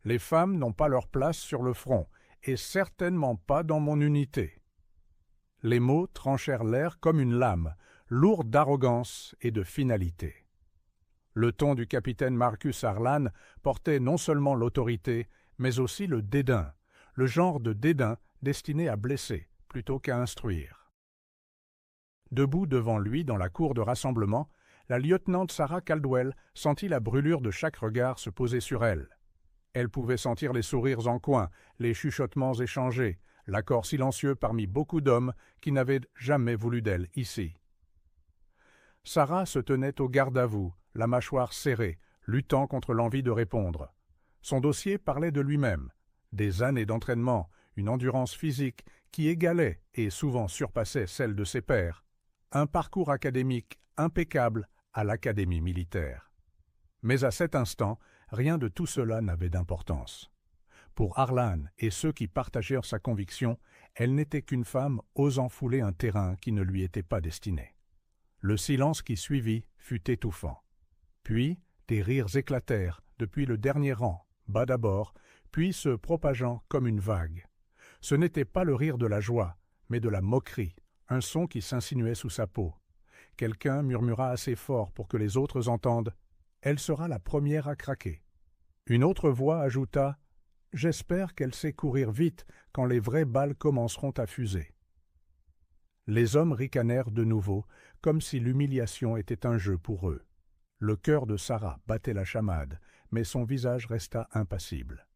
Les femmes n'ont pas leur place sur le front, et certainement pas dans mon unité. » Les mots tranchèrent l'air comme une lame, lourds d'arrogance et de finalité. Le ton du capitaine Marcus Harlan portait non seulement l'autorité, mais aussi le dédain, le genre de dédain destiné à blesser plutôt qu'à instruire. Debout devant lui dans la cour de rassemblement, la lieutenant Sarah Caldwell sentit la brûlure de chaque regard se poser sur elle. Elle pouvait sentir les sourires en coin, les chuchotements échangés, l'accord silencieux parmi beaucoup d'hommes qui n'avaient jamais voulu d'elle ici. Sarah se tenait au garde-à-vous, la mâchoire serrée, luttant contre l'envie de répondre. Son dossier parlait de lui-même, des années d'entraînement, une endurance physique qui égalait et souvent surpassait celle de ses pairs, un parcours académique impeccable à l'académie militaire. Mais à cet instant, rien de tout cela n'avait d'importance. Pour Harlan et ceux qui partagèrent sa conviction, elle n'était qu'une femme osant fouler un terrain qui ne lui était pas destiné. Le silence qui suivit fut étouffant. Puis, des rires éclatèrent depuis le dernier rang, bas d'abord, puis se propageant comme une vague. Ce n'était pas le rire de la joie, mais de la moquerie, un son qui s'insinuait sous sa peau. Quelqu'un murmura assez fort pour que les autres entendent « Elle sera la première à craquer ». Une autre voix ajouta « J'espère qu'elle sait courir vite quand les vraies balles commenceront à fuser ». Les hommes ricanèrent de nouveau, comme si l'humiliation était un jeu pour eux. Le cœur de Sarah battait la chamade, mais son visage resta impassible.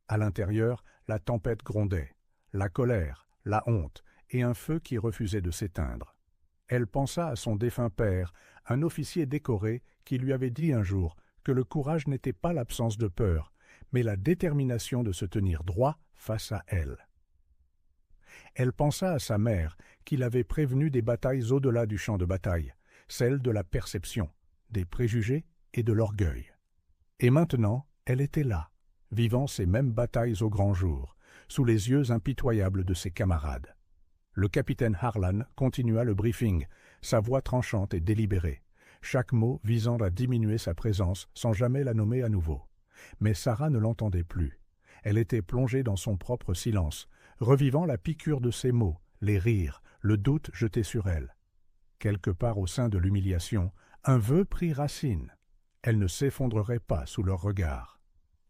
À l'intérieur, la tempête grondait, la colère, la honte et un feu qui refusait de s'éteindre. Elle pensa à son défunt père, un officier décoré qui lui avait dit un jour que le courage n'était pas l'absence de peur, mais la détermination de se tenir droit face à elle. Elle pensa à sa mère, qui l'avait prévenue des batailles au-delà du champ de bataille, celles de la perception, des préjugés et de l'orgueil. Et maintenant, elle était là, vivant ces mêmes batailles au grand jour, sous les yeux impitoyables de ses camarades. Le capitaine Harlan continua le briefing, sa voix tranchante et délibérée, chaque mot visant à diminuer sa présence sans jamais la nommer à nouveau. Mais Sarah ne l'entendait plus. Elle était plongée dans son propre silence, revivant la piqûre de ses mots, les rires, le doute jeté sur elle. Quelque part au sein de l'humiliation, un vœu prit racine. Elle ne s'effondrerait pas sous leurs regards.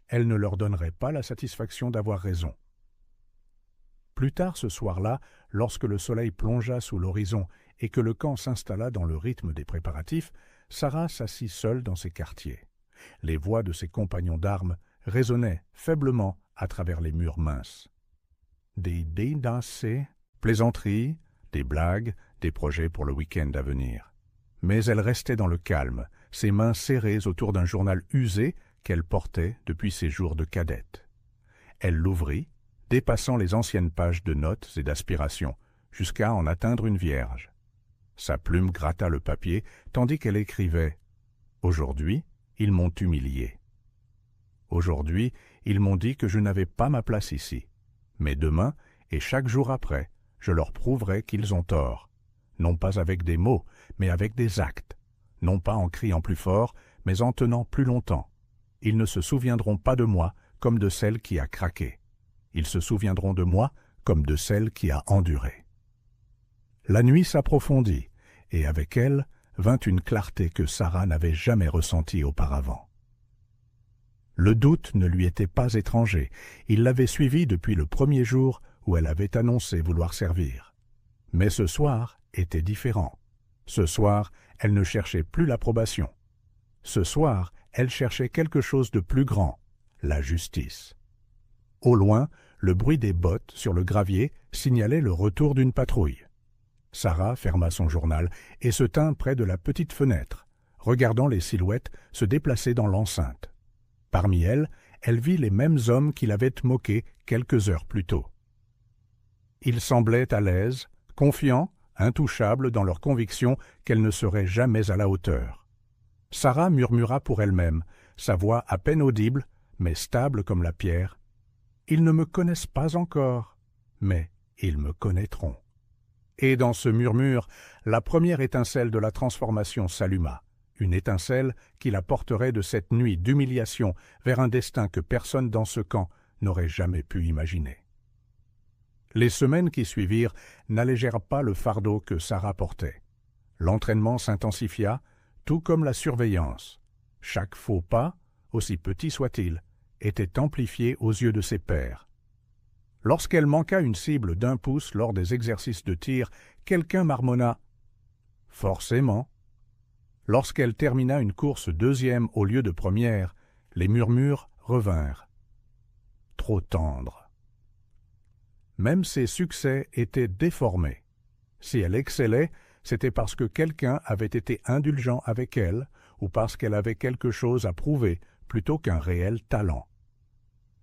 Elle ne leur donnerait pas la satisfaction d'avoir raison. Plus tard ce soir-là, lorsque le soleil plongea sous l'horizon et que le camp s'installa dans le rythme des préparatifs, Sarah s'assit seule dans ses quartiers. Les voix de ses compagnons d'armes résonnaient faiblement à travers les murs minces. Des dés dansés, plaisanteries, des blagues, des projets pour le week-end à venir. Mais elle restait dans le calme, ses mains serrées autour d'un journal usé qu'elle portait depuis ses jours de cadette. Elle l'ouvrit, dépassant les anciennes pages de notes et d'aspirations, jusqu'à en atteindre une vierge. Sa plume gratta le papier, tandis qu'elle écrivait « Aujourd'hui, ils m'ont humilié. Aujourd'hui, ils m'ont dit que je n'avais pas ma place ici. Mais demain, et chaque jour après, je leur prouverai qu'ils ont tort. Non pas avec des mots, mais avec des actes. Non pas en criant plus fort, mais en tenant plus longtemps. Ils ne se souviendront pas de moi comme de celle qui a craqué. Ils se souviendront de moi comme de celle qui a enduré. » La nuit s'approfondit, et avec elle vint une clarté que Sarah n'avait jamais ressentie auparavant. Le doute ne lui était pas étranger, il l'avait suivi depuis le premier jour où elle avait annoncé vouloir servir. Mais ce soir était différent. Ce soir, elle ne cherchait plus l'approbation. Ce soir, elle cherchait quelque chose de plus grand, la justice. Au loin, le bruit des bottes sur le gravier signalait le retour d'une patrouille. Sarah ferma son journal et se tint près de la petite fenêtre, regardant les silhouettes se déplacer dans l'enceinte. Parmi elles, elle vit les mêmes hommes qui l'avaient moquée quelques heures plus tôt. Ils semblaient à l'aise, confiants, intouchables dans leur conviction qu'elle ne serait jamais à la hauteur. Sarah murmura pour elle-même, sa voix à peine audible, mais stable comme la pierre. « Ils ne me connaissent pas encore, mais ils me connaîtront. » Et dans ce murmure, la première étincelle de la transformation s'alluma, une étincelle qui la porterait de cette nuit d'humiliation vers un destin que personne dans ce camp n'aurait jamais pu imaginer. Les semaines qui suivirent n'allégèrent pas le fardeau que Sarah portait. L'entraînement s'intensifia, tout comme la surveillance. Chaque faux pas, aussi petit soit-il, était amplifié aux yeux de ses pairs. Lorsqu'elle manqua une cible d'1 pouce lors des exercices de tir, quelqu'un marmonna « Forcément ». Lorsqu'elle termina une course 2e au lieu de 1re, les murmures revinrent. Trop tendre. Même ses succès étaient déformés. Si elle excellait, c'était parce que quelqu'un avait été indulgent avec elle ou parce qu'elle avait quelque chose à prouver plutôt qu'un réel talent.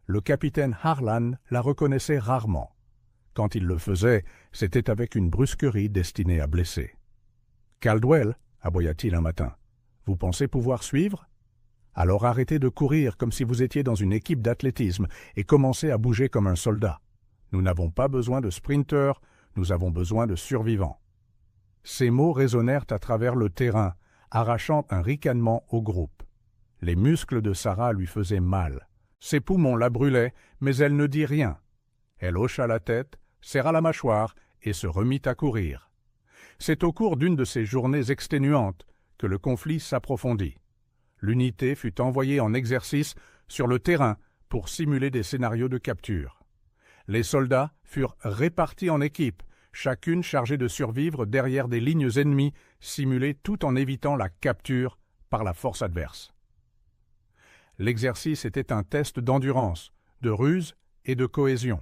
Le capitaine Harlan la reconnaissait rarement. Quand il le faisait, c'était avec une brusquerie destinée à blesser. « Caldwell » aboya-t-il un matin, « vous pensez pouvoir suivre? Alors arrêtez de courir comme si vous étiez dans une équipe d'athlétisme et commencez à bouger comme un soldat. Nous n'avons pas besoin de sprinteurs, nous avons besoin de survivants. » Ces mots résonnèrent à travers le terrain, arrachant un ricanement au groupe. Les muscles de Sarah lui faisaient mal. Ses poumons la brûlaient, mais elle ne dit rien. Elle hocha la tête, serra la mâchoire et se remit à courir. C'est au cours d'une de ces journées exténuantes que le conflit s'approfondit. L'unité fut envoyée en exercice sur le terrain pour simuler des scénarios de capture. Les soldats furent répartis en équipes, chacune chargée de survivre derrière des lignes ennemies simulées tout en évitant la capture par la force adverse. L'exercice était un test d'endurance, de ruse et de cohésion.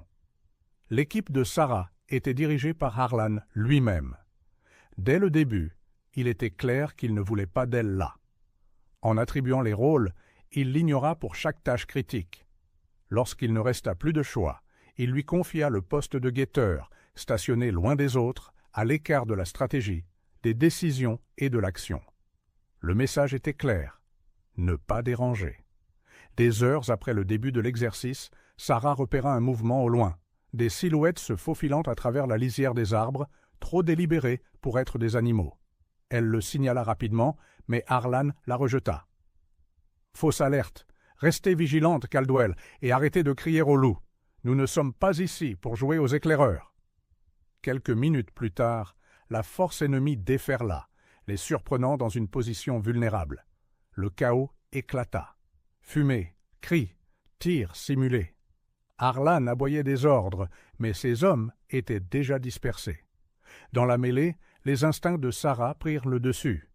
L'équipe de Sarah était dirigée par Harlan lui-même. Dès le début, il était clair qu'il ne voulait pas d'elle là. En attribuant les rôles, il l'ignora pour chaque tâche critique. Lorsqu'il ne resta plus de choix, il lui confia le poste de guetteur, stationné loin des autres, à l'écart de la stratégie, des décisions et de l'action. Le message était clair, ne pas déranger. Des heures après le début de l'exercice, Sarah repéra un mouvement au loin, des silhouettes se faufilant à travers la lisière des arbres, trop délibérées pour être des animaux. Elle le signala rapidement, mais Harlan la rejeta. « Fausse alerte. Restez vigilante, Caldwell, et arrêtez de crier au loup. Nous ne sommes pas ici pour jouer aux éclaireurs. » Quelques minutes plus tard, la force ennemie déferla, les surprenant dans une position vulnérable. Le chaos éclata. Fumée, cris, tirs simulés. Harlan aboyait des ordres, mais ses hommes étaient déjà dispersés. Dans la mêlée, les instincts de Sarah prirent le dessus.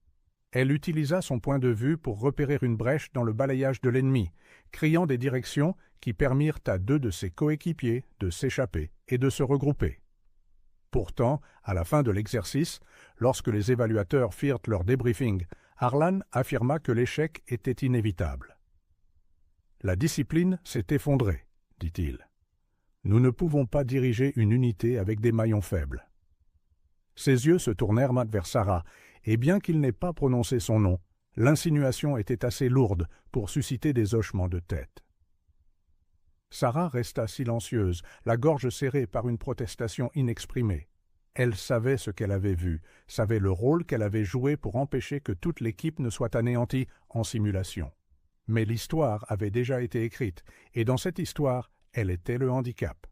Elle utilisa son point de vue pour repérer une brèche dans le balayage de l'ennemi, criant des directions qui permirent à 2 de ses coéquipiers de s'échapper et de se regrouper. Pourtant, à la fin de l'exercice, lorsque les évaluateurs firent leur débriefing, Harlan affirma que l'échec était inévitable. « La discipline s'est effondrée, dit-il. Nous ne pouvons pas diriger une unité avec des maillons faibles. » Ses yeux se tournèrent vers Sarah, et bien qu'il n'ait pas prononcé son nom, l'insinuation était assez lourde pour susciter des hochements de tête. Sarah resta silencieuse, la gorge serrée par une protestation inexprimée. Elle savait ce qu'elle avait vu, savait le rôle qu'elle avait joué pour empêcher que toute l'équipe ne soit anéantie en simulation. Mais l'histoire avait déjà été écrite, et dans cette histoire, elle était le handicap.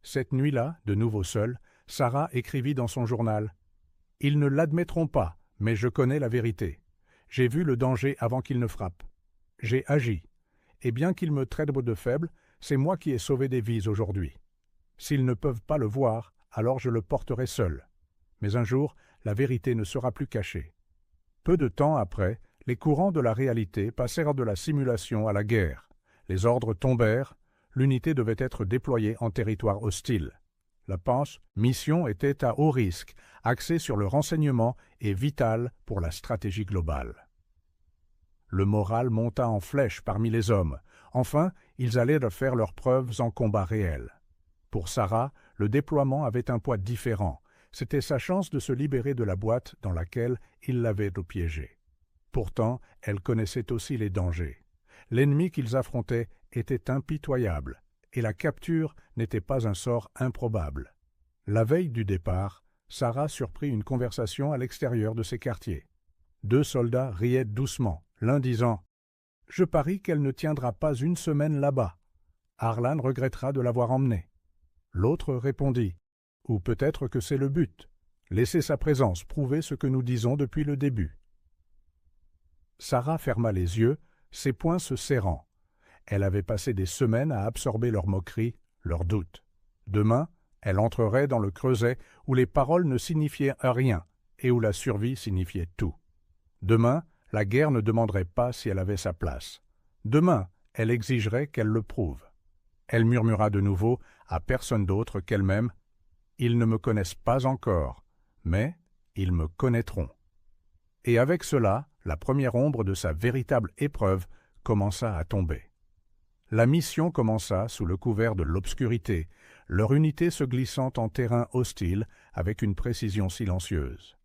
Cette nuit-là, de nouveau seule, Sarah écrivit dans son journal « Ils ne l'admettront pas, mais je connais la vérité. J'ai vu le danger avant qu'il ne frappe. J'ai agi. Et bien qu'ils me traitent de faible, c'est moi qui ai sauvé des vies aujourd'hui. S'ils ne peuvent pas le voir, alors je le porterai seul. Mais un jour, la vérité ne sera plus cachée. » Peu de temps après, les courants de la réalité passèrent de la simulation à la guerre. Les ordres tombèrent, l'unité devait être déployée en territoire hostile. La mission était à haut risque, axée sur le renseignement et vitale pour la stratégie globale. Le moral monta en flèche parmi les hommes. Enfin, ils allaient faire leurs preuves en combat réel. Pour Sarah, le déploiement avait un poids différent. C'était sa chance de se libérer de la boîte dans laquelle il l'avait piégée. Pourtant, elle connaissait aussi les dangers. L'ennemi qu'ils affrontaient était impitoyable, et la capture n'était pas un sort improbable. La veille du départ, Sarah surprit une conversation à l'extérieur de ses quartiers. 2 soldats riaient doucement, l'un disant « Je parie qu'elle ne tiendra pas une semaine là-bas. Arlan regrettera de l'avoir emmenée. » L'autre répondit « Ou peut-être que c'est le but. Laissez sa présence prouver ce que nous disons depuis le début. » Sarah ferma les yeux, ses poings se serrant. Elle avait passé des semaines à absorber leurs moqueries, leurs doutes. Demain, elle entrerait dans le creuset où les paroles ne signifiaient rien et où la survie signifiait tout. Demain, la guerre ne demanderait pas si elle avait sa place. Demain, elle exigerait qu'elle le prouve. Elle murmura de nouveau, à personne d'autre qu'elle-même, « Ils ne me connaissent pas encore, mais ils me connaîtront. » Et avec cela, la première ombre de sa véritable épreuve commença à tomber. La mission commença sous le couvert de l'obscurité, leur unité se glissant en terrain hostile avec une précision silencieuse.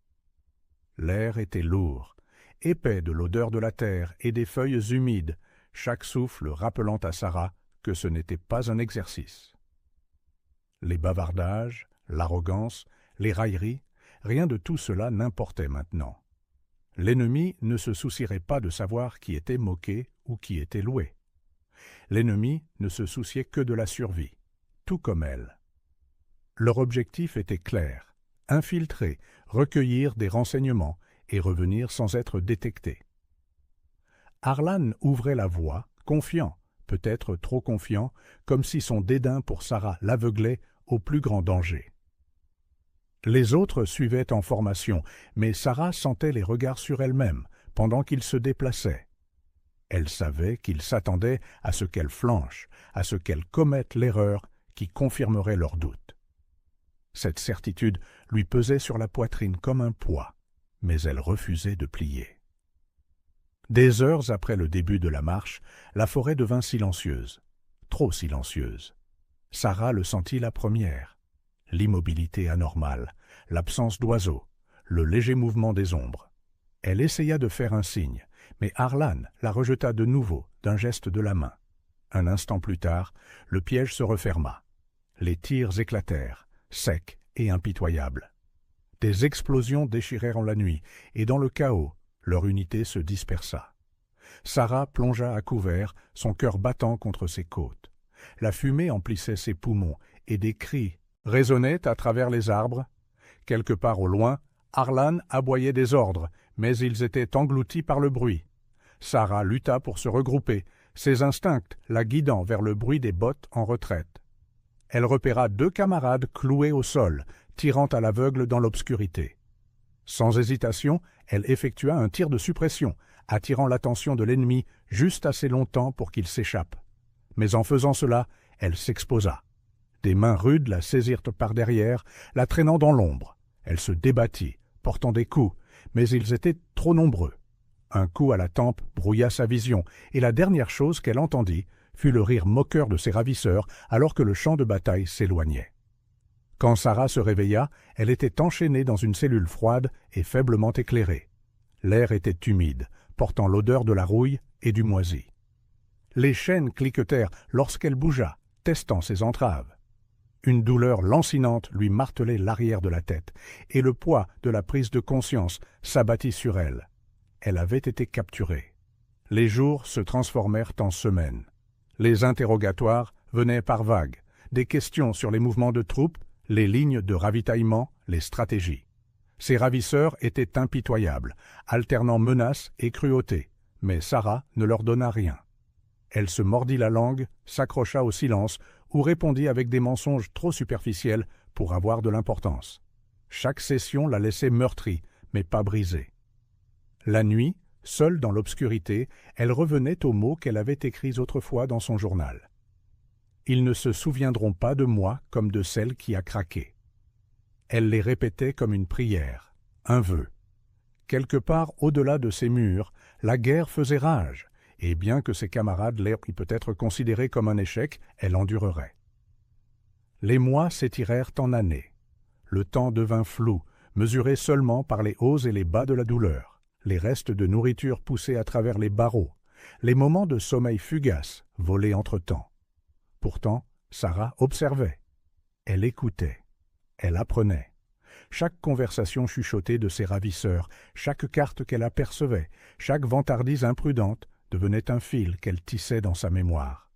L'air était lourd, épais de l'odeur de la terre et des feuilles humides, chaque souffle rappelant à Sarah que ce n'était pas un exercice. Les bavardages, l'arrogance, les railleries, rien de tout cela n'importait maintenant. L'ennemi ne se soucierait pas de savoir qui était moqué ou qui était loué. L'ennemi ne se souciait que de la survie, tout comme elle. Leur objectif était clair, infiltrer, recueillir des renseignements et revenir sans être détectés. Arlan ouvrait la voie, confiant, peut-être trop confiant, comme si son dédain pour Sarah l'aveuglait au plus grand danger. Les autres suivaient en formation, mais Sarah sentait les regards sur elle-même pendant qu'ils se déplaçaient. Elle savait qu'ils s'attendaient à ce qu'elle flanche, à ce qu'elle commette l'erreur qui confirmerait leurs doutes. Cette certitude lui pesait sur la poitrine comme un poids, mais elle refusait de plier. Des heures après le début de la marche, la forêt devint silencieuse, trop silencieuse. Sarah le sentit la première. L'immobilité anormale, l'absence d'oiseaux, le léger mouvement des ombres. Elle essaya de faire un signe, mais Arlan la rejeta de nouveau d'un geste de la main. Un instant plus tard, le piège se referma. Les tirs éclatèrent, secs et impitoyables. Des explosions déchirèrent la nuit, et dans le chaos, leur unité se dispersa. Sarah plongea à couvert, son cœur battant contre ses côtes. La fumée emplissait ses poumons, et des cris résonnaient à travers les arbres. Quelque part au loin, Arlan aboyait des ordres, mais ils étaient engloutis par le bruit. Sarah lutta pour se regrouper, ses instincts la guidant vers le bruit des bottes en retraite. Elle repéra 2 camarades cloués au sol, tirant à l'aveugle dans l'obscurité. Sans hésitation, elle effectua un tir de suppression, attirant l'attention de l'ennemi juste assez longtemps pour qu'il s'échappe. Mais en faisant cela, elle s'exposa. Des mains rudes la saisirent par derrière, la traînant dans l'ombre. Elle se débattit, portant des coups, mais ils étaient trop nombreux. Un coup à la tempe brouilla sa vision, et la dernière chose qu'elle entendit fut le rire moqueur de ses ravisseurs alors que le champ de bataille s'éloignait. Quand Sarah se réveilla, elle était enchaînée dans une cellule froide et faiblement éclairée. L'air était humide, portant l'odeur de la rouille et du moisi. Les chaînes cliquetèrent lorsqu'elle bougea, testant ses entraves. Une douleur lancinante lui martelait l'arrière de la tête, et le poids de la prise de conscience s'abattit sur elle. Elle avait été capturée. Les jours se transformèrent en semaines. Les interrogatoires venaient par vagues, des questions sur les mouvements de troupes, les lignes de ravitaillement, les stratégies. Ces ravisseurs étaient impitoyables, alternant menaces et cruauté, mais Sarah ne leur donna rien. Elle se mordit la langue, s'accrocha au silence ou répondit avec des mensonges trop superficiels pour avoir de l'importance. Chaque session la laissait meurtrie, mais pas brisée. La nuit, seule dans l'obscurité, elle revenait aux mots qu'elle avait écrits autrefois dans son journal. « Ils ne se souviendront pas de moi comme de celle qui a craqué. » Elle les répétait comme une prière, un vœu. Quelque part au-delà de ces murs, la guerre faisait rage, et bien que ses camarades l'aient peut-être considéré comme un échec, elle endurerait. Les mois s'étirèrent en années. Le temps devint flou, mesuré seulement par les hauts et les bas de la douleur, les restes de nourriture poussés à travers les barreaux, les moments de sommeil fugaces volés entre-temps. Pourtant, Sarah observait. Elle écoutait. Elle apprenait. Chaque conversation chuchotée de ses ravisseurs, chaque carte qu'elle apercevait, chaque vantardise imprudente devenait un fil qu'elle tissait dans sa mémoire.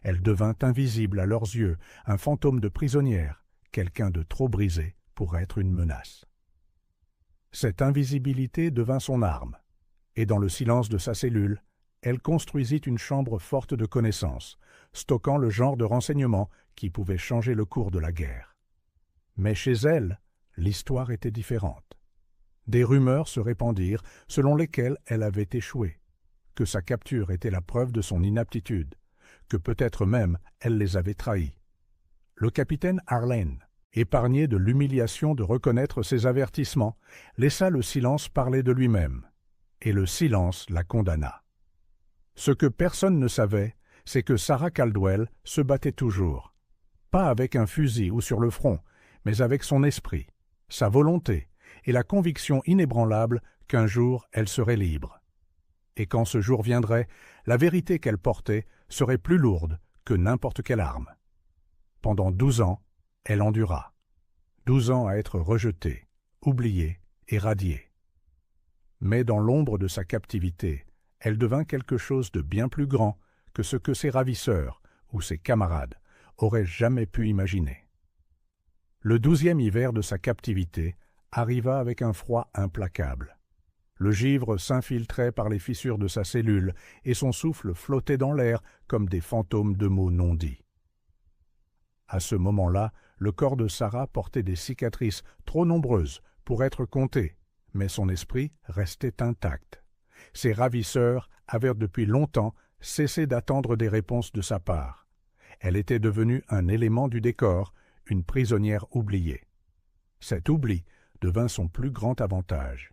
Elle devint invisible à leurs yeux, un fantôme de prisonnière, quelqu'un de trop brisé pour être une menace. Cette invisibilité devint son arme, et dans le silence de sa cellule, elle construisit une chambre forte de connaissances, stockant le genre de renseignements qui pouvaient changer le cours de la guerre. Mais chez elle, l'histoire était différente. Des rumeurs se répandirent selon lesquelles elle avait échoué, que sa capture était la preuve de son inaptitude, que peut-être même elle les avait trahis. Le capitaine Harlane, épargné de l'humiliation de reconnaître ses avertissements, laissa le silence parler de lui-même, et le silence la condamna. Ce que personne ne savait, c'est que Sarah Caldwell se battait toujours, pas avec un fusil ou sur le front, mais avec son esprit, sa volonté et la conviction inébranlable qu'un jour elle serait libre. Et quand ce jour viendrait, la vérité qu'elle portait serait plus lourde que n'importe quelle arme. Pendant 12 ans, elle endura. 12 ans à être rejetée, oubliée et radiée. Mais dans l'ombre de sa captivité, elle devint quelque chose de bien plus grand que ce que ses ravisseurs ou ses camarades auraient jamais pu imaginer. Le 12e hiver de sa captivité arriva avec un froid implacable. Le givre s'infiltrait par les fissures de sa cellule et son souffle flottait dans l'air comme des fantômes de mots non dits. À ce moment-là, le corps de Sarah portait des cicatrices trop nombreuses pour être comptées, mais son esprit restait intact. Ses ravisseurs avaient depuis longtemps cessé d'attendre des réponses de sa part. Elle était devenue un élément du décor, une prisonnière oubliée. Cet oubli devint son plus grand avantage.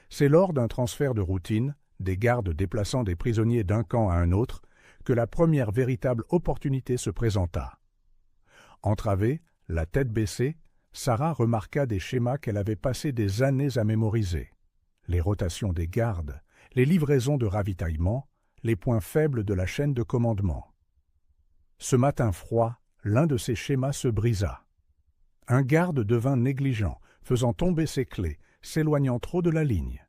C'est lors d'un transfert de routine, des gardes déplaçant des prisonniers d'un camp à un autre, que la première véritable opportunité se présenta. Entravée, la tête baissée, Sarah remarqua des schémas qu'elle avait passé des années à mémoriser. Les rotations des gardes, les livraisons de ravitaillement, les points faibles de la chaîne de commandement. Ce matin froid, l'un de ces schémas se brisa. Un garde devint négligent, faisant tomber ses clés, s'éloignant trop de la ligne.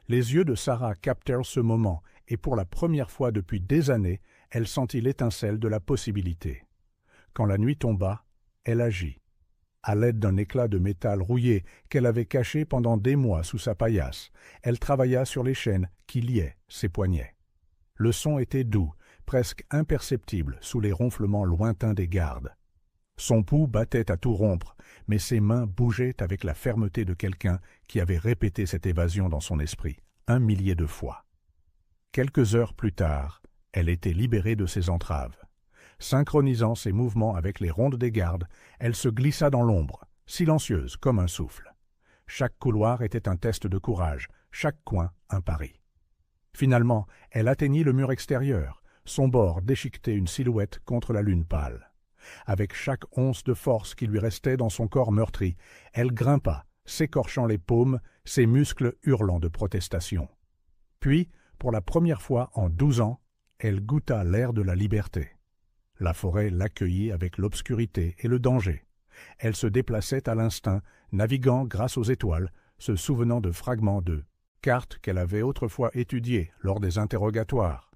Les yeux de Sarah captèrent ce moment, et pour la première fois depuis des années, elle sentit l'étincelle de la possibilité. Quand la nuit tomba, elle agit. À l'aide d'un éclat de métal rouillé qu'elle avait caché pendant des mois sous sa paillasse, elle travailla sur les chaînes qui liaient ses poignets. Le son était doux, presque imperceptible sous les ronflements lointains des gardes. Son pouls battait à tout rompre, mais ses mains bougeaient avec la fermeté de quelqu'un qui avait répété cette évasion dans son esprit 1 millier de fois. Quelques heures plus tard, elle était libérée de ses entraves. Synchronisant ses mouvements avec les rondes des gardes, elle se glissa dans l'ombre, silencieuse comme un souffle. Chaque couloir était un test de courage, chaque coin un pari. Finalement, elle atteignit le mur extérieur, son bord déchiquetait une silhouette contre la lune pâle. Avec chaque once de force qui lui restait dans son corps meurtri, elle grimpa, s'écorchant les paumes, ses muscles hurlant de protestation. Puis, pour la première fois en 12 ans, elle goûta l'air de la liberté. La forêt l'accueillit avec l'obscurité et le danger. Elle se déplaçait à l'instinct, naviguant grâce aux étoiles, se souvenant de fragments de cartes qu'elle avait autrefois étudiées lors des interrogatoires.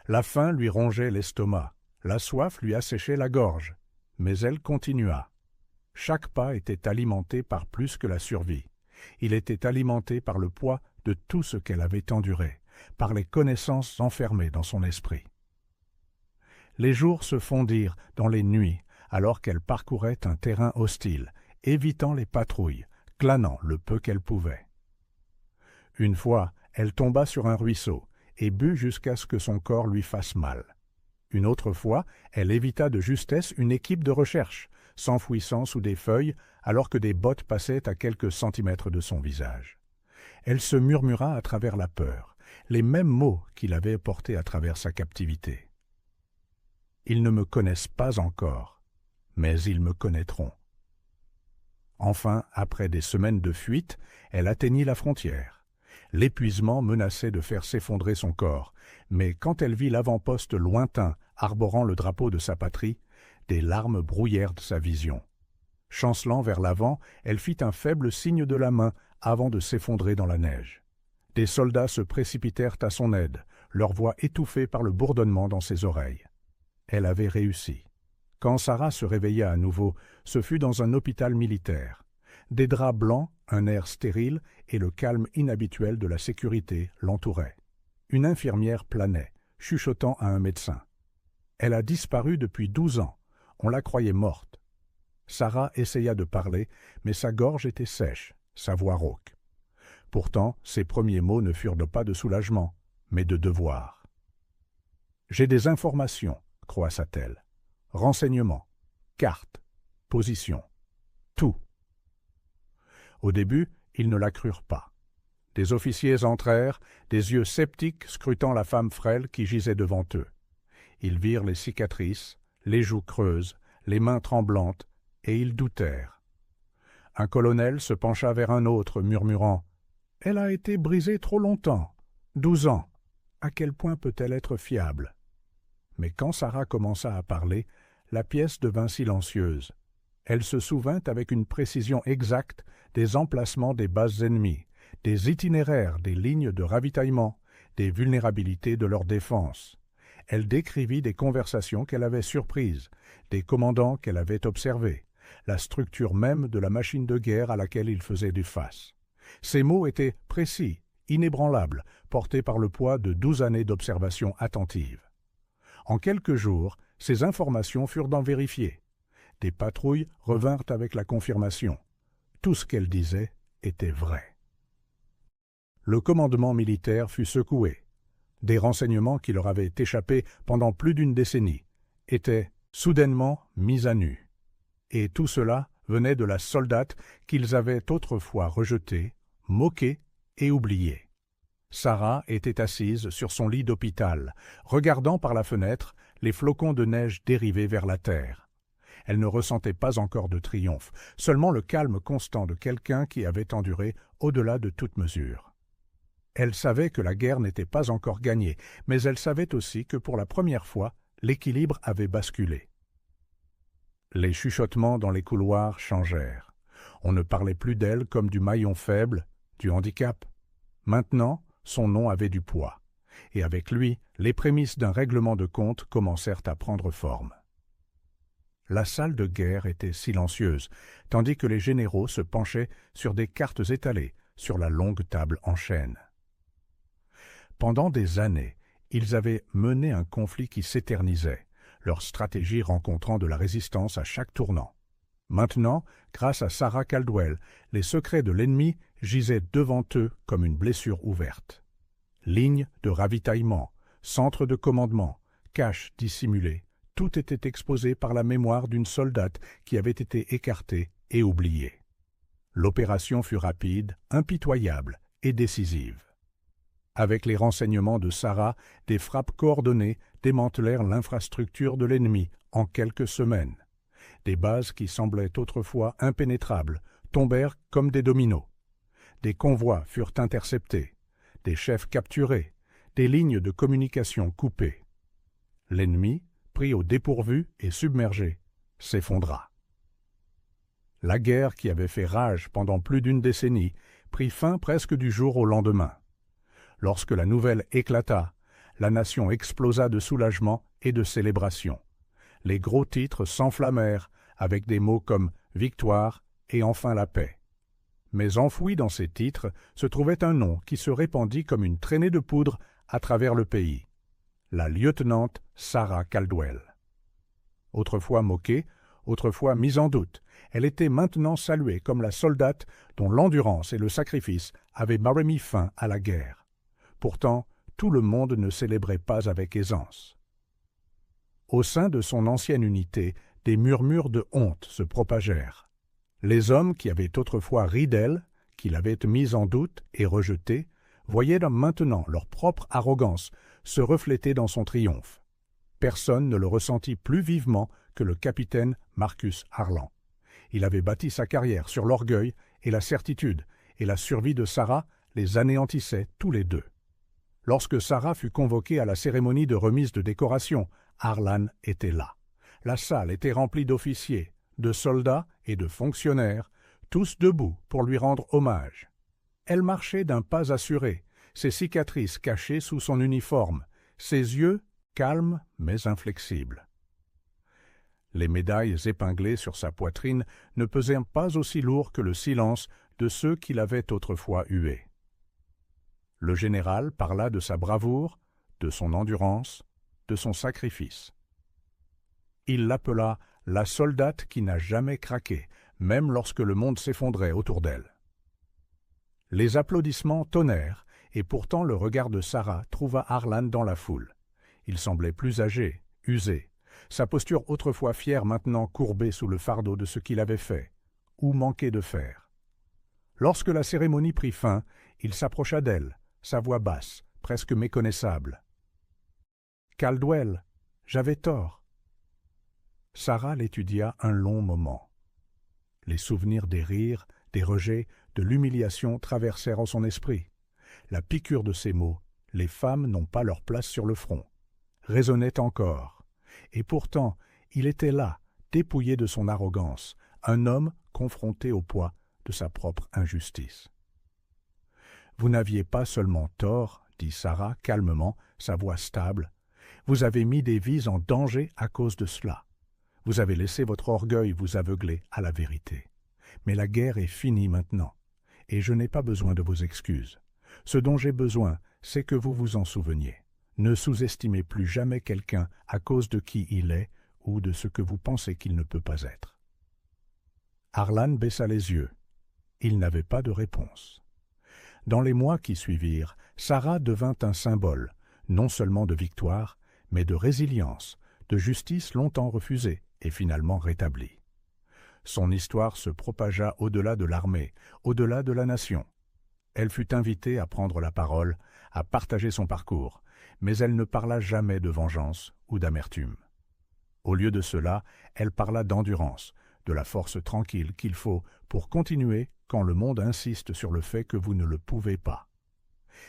La faim lui rongeait l'estomac, la soif lui asséchait la gorge, mais elle continua. Chaque pas était alimenté par plus que la survie. Il était alimenté par le poids de tout ce qu'elle avait enduré, par les connaissances enfermées dans son esprit. Les jours se fondirent dans les nuits, alors qu'elle parcourait un terrain hostile, évitant les patrouilles, glanant le peu qu'elle pouvait. Une fois, elle tomba sur un ruisseau et but jusqu'à ce que son corps lui fasse mal. Une autre fois, elle évita de justesse une équipe de recherche, s'enfouissant sous des feuilles alors que des bottes passaient à quelques centimètres de son visage. Elle se murmura à travers la peur, les mêmes mots qu'il avait portés à travers sa captivité. Ils ne me connaissent pas encore, mais ils me connaîtront. Enfin, après des semaines de fuite, elle atteignit la frontière. L'épuisement menaçait de faire s'effondrer son corps, mais quand elle vit l'avant-poste lointain arborant le drapeau de sa patrie, des larmes brouillèrent sa vision. Chancelant vers l'avant, elle fit un faible signe de la main avant de s'effondrer dans la neige. Des soldats se précipitèrent à son aide, leur voix étouffée par le bourdonnement dans ses oreilles. Elle avait réussi. Quand Sarah se réveilla à nouveau, ce fut dans un hôpital militaire. Des draps blancs, un air stérile et le calme inhabituel de la sécurité l'entouraient. Une infirmière planait, chuchotant à un médecin. Elle a disparu depuis 12 ans. On la croyait morte. Sarah essaya de parler, mais sa gorge était sèche, sa voix rauque. Pourtant, ses premiers mots ne furent pas de soulagement, mais de devoir. « J'ai des informations », croissa-t-elle. « Renseignements, cartes, positions, tout. » Au début, ils ne la crurent pas. Des officiers entrèrent, des yeux sceptiques scrutant la femme frêle qui gisait devant eux. Ils virent les cicatrices, les joues creuses, les mains tremblantes, et ils doutèrent. Un colonel se pencha vers un autre, murmurant « Elle a été brisée trop longtemps. 12 ans. À quel point peut-elle être fiable ?» Mais quand Sarah commença à parler, la pièce devint silencieuse. Elle se souvint avec une précision exacte des emplacements des bases ennemies, des itinéraires des lignes de ravitaillement, des vulnérabilités de leur défense. Elle décrivit des conversations qu'elle avait surprises, des commandants qu'elle avait observés, la structure même de la machine de guerre à laquelle ils faisaient du face. Ces mots étaient précis, inébranlables, portés par le poids de 12 années d'observation attentive. En quelques jours, ces informations furent vérifiées. Des patrouilles revinrent avec la confirmation. Tout ce qu'elle disait était vrai. Le commandement militaire fut secoué. Des renseignements qui leur avaient échappé pendant plus d'une décennie étaient soudainement mis à nu. Et tout cela venait de la soldate qu'ils avaient autrefois rejetée, moquée et oubliée. Sarah était assise sur son lit d'hôpital, regardant par la fenêtre les flocons de neige dériver vers la terre. Elle ne ressentait pas encore de triomphe, seulement le calme constant de quelqu'un qui avait enduré au-delà de toute mesure. Elle savait que la guerre n'était pas encore gagnée, mais elle savait aussi que pour la première fois, l'équilibre avait basculé. Les chuchotements dans les couloirs changèrent. On ne parlait plus d'elle comme du maillon faible, du handicap. Maintenant, son nom avait du poids, et avec lui, les prémices d'un règlement de compte commencèrent à prendre forme. La salle de guerre était silencieuse, tandis que les généraux se penchaient sur des cartes étalées sur la longue table en chêne. Pendant des années, ils avaient mené un conflit qui s'éternisait, leur stratégie rencontrant de la résistance à chaque tournant. Maintenant, grâce à Sarah Caldwell, les secrets de l'ennemi gisaient devant eux comme une blessure ouverte. Lignes de ravitaillement, centres de commandement, caches dissimulées, tout était exposé par la mémoire d'une soldate qui avait été écartée et oubliée. L'opération fut rapide, impitoyable et décisive. Avec les renseignements de Sarah, des frappes coordonnées démantelèrent l'infrastructure de l'ennemi en quelques semaines. Des bases qui semblaient autrefois impénétrables tombèrent comme des dominos. Des convois furent interceptés, des chefs capturés, des lignes de communication coupées. L'ennemi, pris au dépourvu et submergé, s'effondra. La guerre qui avait fait rage pendant plus d'une décennie prit fin presque du jour au lendemain. Lorsque la nouvelle éclata, la nation explosa de soulagement et de célébration. Les gros titres s'enflammèrent avec des mots comme « victoire » et « enfin la paix ». Mais enfoui dans ces titres se trouvait un nom qui se répandit comme une traînée de poudre à travers le pays. La lieutenante Sarah Caldwell. Autrefois moquée, autrefois mise en doute, elle était maintenant saluée comme la soldate dont l'endurance et le sacrifice avaient remis fin à la guerre. Pourtant, tout le monde ne célébrait pas avec aisance. Au sein de son ancienne unité, des murmures de honte se propagèrent. Les hommes qui avaient autrefois ri d'elle, qui l'avaient mise en doute et rejetée, voyaient maintenant leur propre arrogance se refléter dans son triomphe. Personne ne le ressentit plus vivement que le capitaine Marcus Harlan. Il avait bâti sa carrière sur l'orgueil et la certitude, et la survie de Sarah les anéantissait tous les deux. Lorsque Sarah fut convoquée à la cérémonie de remise de décoration, Harlan était là. La salle était remplie d'officiers, de soldats et de fonctionnaires, tous debout pour lui rendre hommage. Elle marchait d'un pas assuré, ses cicatrices cachées sous son uniforme, ses yeux calmes mais inflexibles. Les médailles épinglées sur sa poitrine ne pesaient pas aussi lourd que le silence de ceux qui l'avaient autrefois huée. Le général parla de sa bravoure, de son endurance, de son sacrifice. Il l'appela la soldate qui n'a jamais craqué, même lorsque le monde s'effondrait autour d'elle. Les applaudissements tonnèrent, et pourtant le regard de Sarah trouva Harlan dans la foule. Il semblait plus âgé, usé, sa posture autrefois fière maintenant courbée sous le fardeau de ce qu'il avait fait, ou manqué de faire. Lorsque la cérémonie prit fin, il s'approcha d'elle, sa voix basse, presque méconnaissable. « Caldwell, j'avais tort. » Sarah l'étudia un long moment. Les souvenirs des rires, des rejets, de l'humiliation traversèrent en son esprit. La piqûre de ces mots, « les femmes n'ont pas leur place sur le front », résonnait encore. Et pourtant, il était là, dépouillé de son arrogance, un homme confronté au poids de sa propre injustice. « Vous n'aviez pas seulement tort, » dit Sarah calmement, sa voix stable. « Vous avez mis des vies en danger à cause de cela. Vous avez laissé votre orgueil vous aveugler à la vérité. Mais la guerre est finie maintenant, et je n'ai pas besoin de vos excuses. Ce dont j'ai besoin, c'est que vous vous en souveniez. Ne sous-estimez plus jamais quelqu'un à cause de qui il est ou de ce que vous pensez qu'il ne peut pas être. » Harlan baissa les yeux. Il n'avait pas de réponse. Dans les mois qui suivirent, Sarah devint un symbole, non seulement de victoire, mais de résilience, de justice longtemps refusée et finalement rétablie. Son histoire se propagea au-delà de l'armée, au-delà de la nation. Elle fut invitée à prendre la parole, à partager son parcours, mais elle ne parla jamais de vengeance ou d'amertume. Au lieu de cela, elle parla d'endurance, de la force tranquille qu'il faut pour continuer quand le monde insiste sur le fait que vous ne le pouvez pas.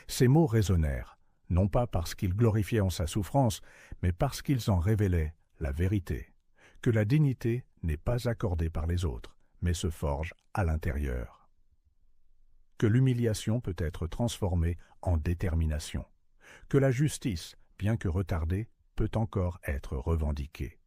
Ces mots résonnèrent, non pas parce qu'ils glorifiaient en sa souffrance, mais parce qu'ils en révélaient la vérité, que la dignité n'est pas accordée par les autres, mais se forge à l'intérieur. Que l'humiliation peut être transformée en détermination, que la justice, bien que retardée, peut encore être revendiquée.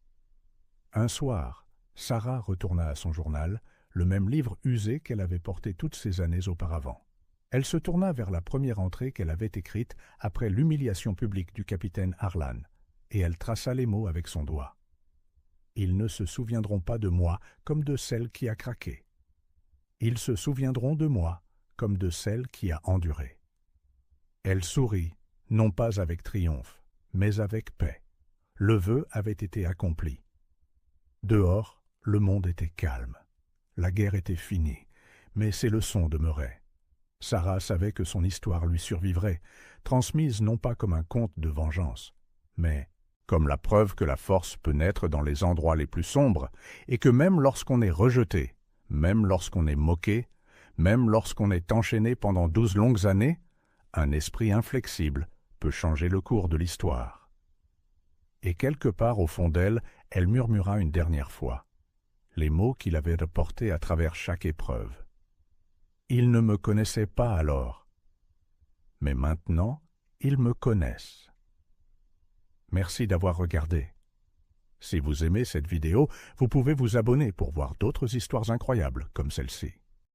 Un soir, Sarah retourna à son journal, le même livre usé qu'elle avait porté toutes ces années auparavant. Elle se tourna vers la première entrée qu'elle avait écrite après l'humiliation publique du capitaine Harlan, et elle traça les mots avec son doigt. « Ils ne se souviendront pas de moi comme de celle qui a craqué. Ils se souviendront de moi comme de celle qui a enduré. » Elle sourit, non pas avec triomphe, mais avec paix. Le vœu avait été accompli. Dehors, le monde était calme. La guerre était finie, mais ses leçons demeuraient. Sarah savait que son histoire lui survivrait, transmise non pas comme un conte de vengeance, mais comme la preuve que la force peut naître dans les endroits les plus sombres, et que même lorsqu'on est rejeté, même lorsqu'on est moqué, même lorsqu'on est enchaîné pendant 12 longues années, un esprit inflexible peut changer le cours de l'histoire. Et quelque part au fond d'elle, elle murmura une dernière fois les mots qu'il avait portés à travers chaque épreuve. Ils ne me connaissaient pas alors, mais maintenant, ils me connaissent. Merci d'avoir regardé. Si vous aimez cette vidéo, vous pouvez vous abonner pour voir d'autres histoires incroyables comme celle-ci.